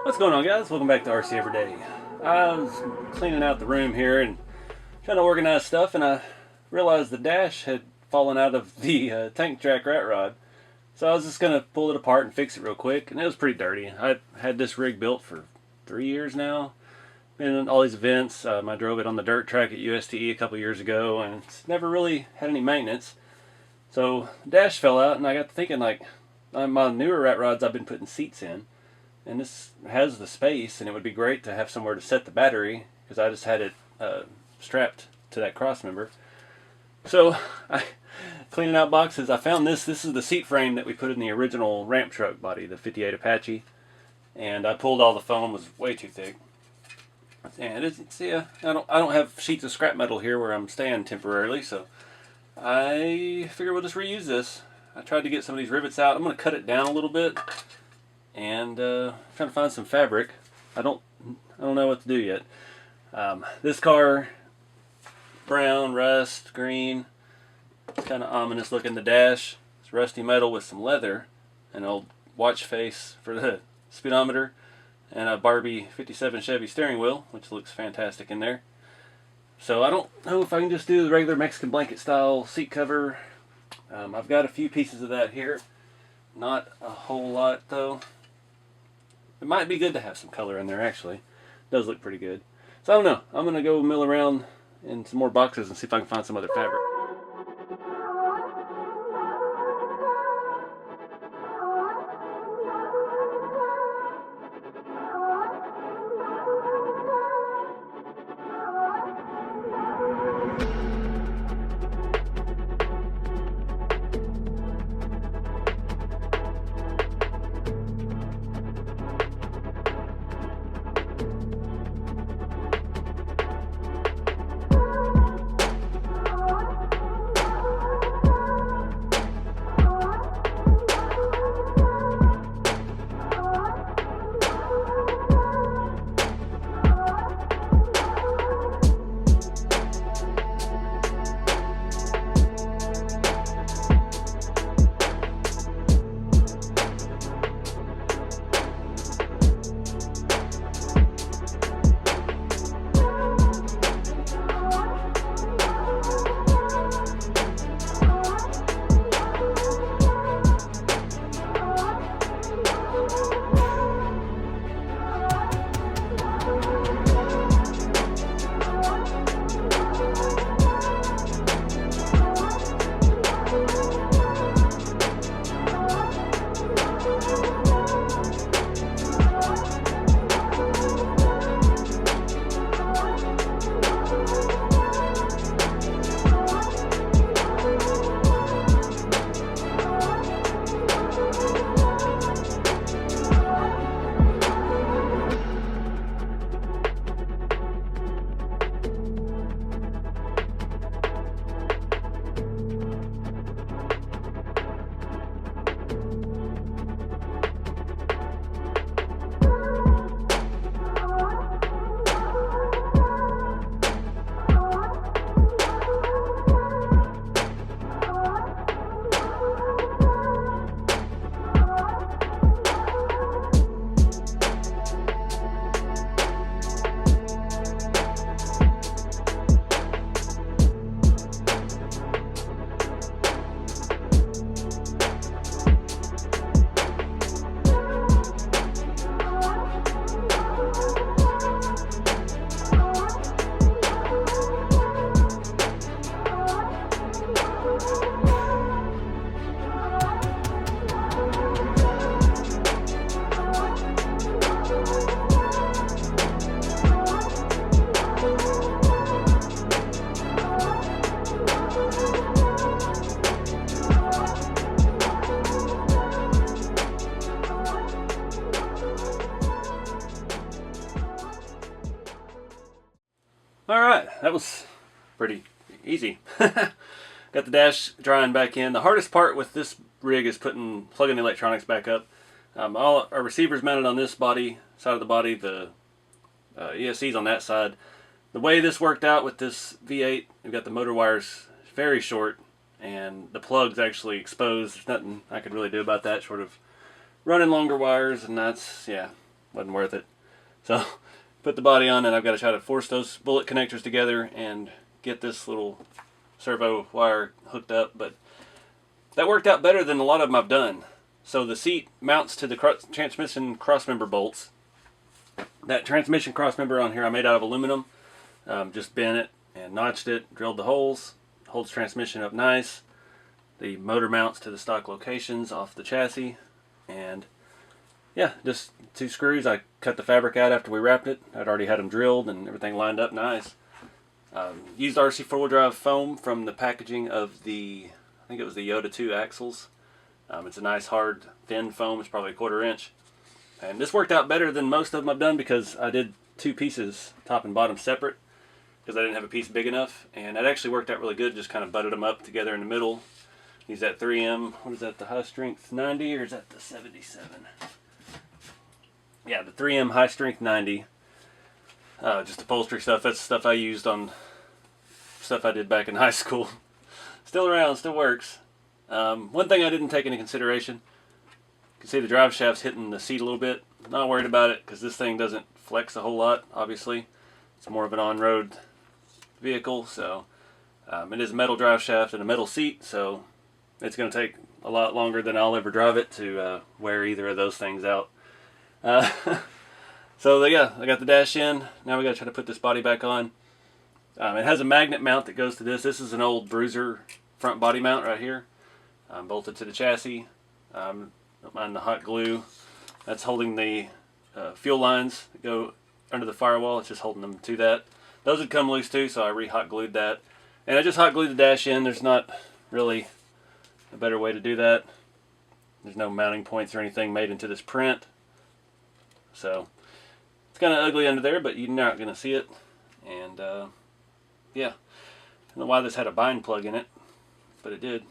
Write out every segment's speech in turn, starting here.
What's going on, guys? Welcome back to RC Everyday. I was cleaning out the room here and trying to organize stuff, and I realized the dash had fallen out of the tank jack Ratrod. So I was just going to pull it apart and fix it real quick, and it was pretty dirty. I had this rig built for 3 years now. Been in all these events. I drove it on the dirt track at USTE a couple years ago, and it's never really had any maintenance. So the dash fell out, and I got to thinking, like, on my newer Ratrods I've been putting seats in. And this has the space, and it would be great to have somewhere to set the battery, because I just had it strapped to that cross member. So, cleaning out boxes, I found this. This is the seat frame that we put in the original ramp truck body, the 58 Apache. And I pulled all the foam, it was way too thick. And I don't have sheets of scrap metal here where I'm staying temporarily, so I figured we'll just reuse this. I tried to get some of these rivets out. I'm going to cut it down a little bit. And trying to find some fabric. I don't know what to do yet. This car, brown, rust, green. It's kind of ominous looking. The dash, it's rusty metal with some leather, an old watch face for the speedometer, and a Barbie 57 Chevy steering wheel, which looks fantastic in there. So I don't know if I can just do the regular Mexican blanket style seat cover. I've got a few pieces of that here. Not a whole lot though. It might be good to have some color in there, actually. It does look pretty good. So I don't know. I'm going to go mill around in some more boxes and see if I can find some other fabric. Alright, that was pretty easy. Got the dash drying back in. The hardest part with this rig is plugging the electronics back up. All our receivers mounted on this side of the body, the ESC's on that side. The way this worked out with this V8, we've got the motor wires very short, and the plug's actually exposed. There's nothing I could really do about that short of running longer wires, and that's, yeah, wasn't worth it. So put the body on, and I've got to try to force those bullet connectors together and get this little servo wire hooked up. But that worked out better than a lot of them I've done. So the seat mounts to the transmission crossmember bolts. That transmission crossmember on here I made out of aluminum. Just bent it and notched it, drilled the holes, holds transmission up nice. The motor mounts to the stock locations off the chassis, and yeah, just 2 screws. I cut the fabric out after we wrapped it. I'd already had them drilled and everything lined up nice. Used RC 4-wheel drive foam from the packaging of the, I think it was the Yoda 2 axles. It's a nice hard thin foam. It's probably a 1/4 inch. And this worked out better than most of them I've done because I did 2 pieces, top and bottom, separate, because I didn't have a piece big enough. And that actually worked out really good. Just kind of butted them up together in the middle. Use that 3M, what is that, the high strength 90, or is that the 77? Yeah, the 3M high strength 90. Just upholstery stuff. That's stuff I used on stuff I did back in high school. Still around, still works. One thing I didn't take into consideration, you can see the drive shaft's hitting the seat a little bit. Not worried about it because this thing doesn't flex a whole lot, obviously. It's more of an on-road vehicle, so it is a metal drive shaft and a metal seat, so it's going to take a lot longer than I'll ever drive it to wear either of those things out. So yeah, I got the dash in. Now we got to try to put this body back on. It has a magnet mount that goes to this. This is an old Bruiser front body mount right here, bolted to the chassis. Don't mind the hot glue. That's holding the fuel lines that go under the firewall. It's just holding them to that. Those would come loose too, so I re-hot glued that. And I just hot glued the dash in. There's not really a better way to do that. There's no mounting points or anything made into this print. So it's kind of ugly under there, but you're not going to see it. And yeah, I don't know why this had a bind plug in it, but it did.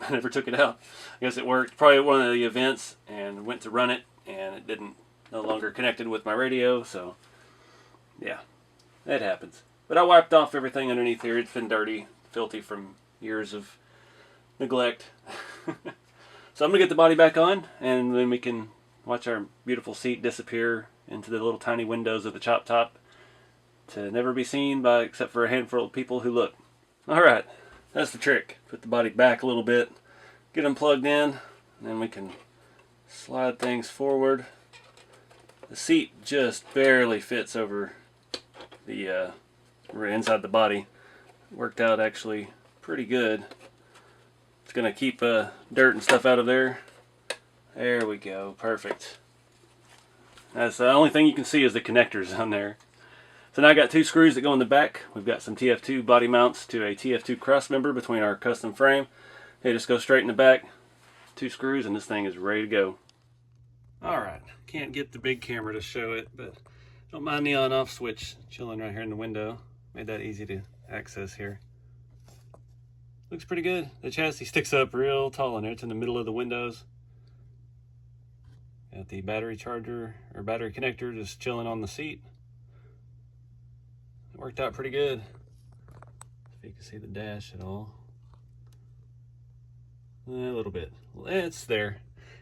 I never took it out. I guess it worked. Probably at one of the events and went to run it, and it didn't, no longer connected with my radio. So yeah, that happens. But I wiped off everything underneath here. It's been dirty, filthy from years of neglect. So I'm gonna get the body back on, and then we can watch our beautiful seat disappear into the little tiny windows of the chop top to never be seen by except for a handful of people who look. Alright, that's the trick. Put the body back a little bit, get them plugged in, and then we can slide things forward. The seat just barely fits over the inside the body. Worked out actually pretty good. It's going to keep dirt and stuff out of there. There we go. Perfect. That's the only thing you can see is the connectors on there. So now I got 2 screws that go in the back. We've got some TF2 body mounts to a TF2 cross member between our custom frame. They just go straight in the back. 2 screws and this thing is ready to go. Alright. Can't get the big camera to show it, but don't mind the on-off switch chilling right here in the window. Made that easy to access here. Looks pretty good. The chassis sticks up real tall in there. It's in the middle of the windows. Got the battery charger or battery connector just chilling on the seat. It worked out pretty good. If you can see the dash at all. A little bit. It's there.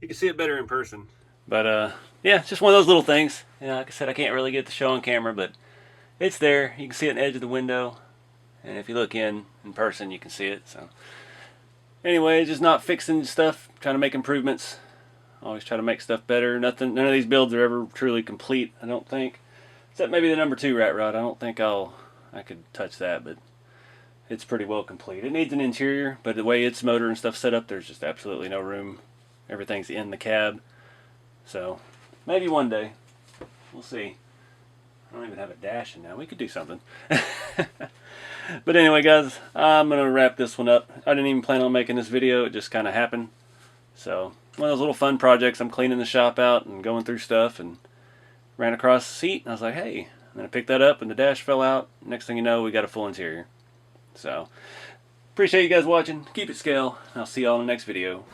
You can see it better in person. But yeah, it's just one of those little things. You know, like I said, I can't really get the show on camera, but it's there. You can see it on the edge of the window. And if you look in person, you can see it. So anyway, just not fixing stuff, trying to make improvements. Always try to make stuff better. None of these builds are ever truly complete, I don't think. Except maybe the number 2 Ratrod. I don't think I could touch that, but it's pretty well complete. It needs an interior, but the way its motor and stuff set up, there's just absolutely no room. Everything's in the cab. So maybe one day. We'll see. I don't even have a dash in now. We could do something. But anyway, guys, I'm going to wrap this one up. I didn't even plan on making this video. It just kind of happened. So, one of those little fun projects. I'm cleaning the shop out and going through stuff and ran across the seat. And I was like, hey. And then I picked that up and the dash fell out. Next thing you know, we got a full interior. So, appreciate you guys watching. Keep it scale. I'll see y'all in the next video.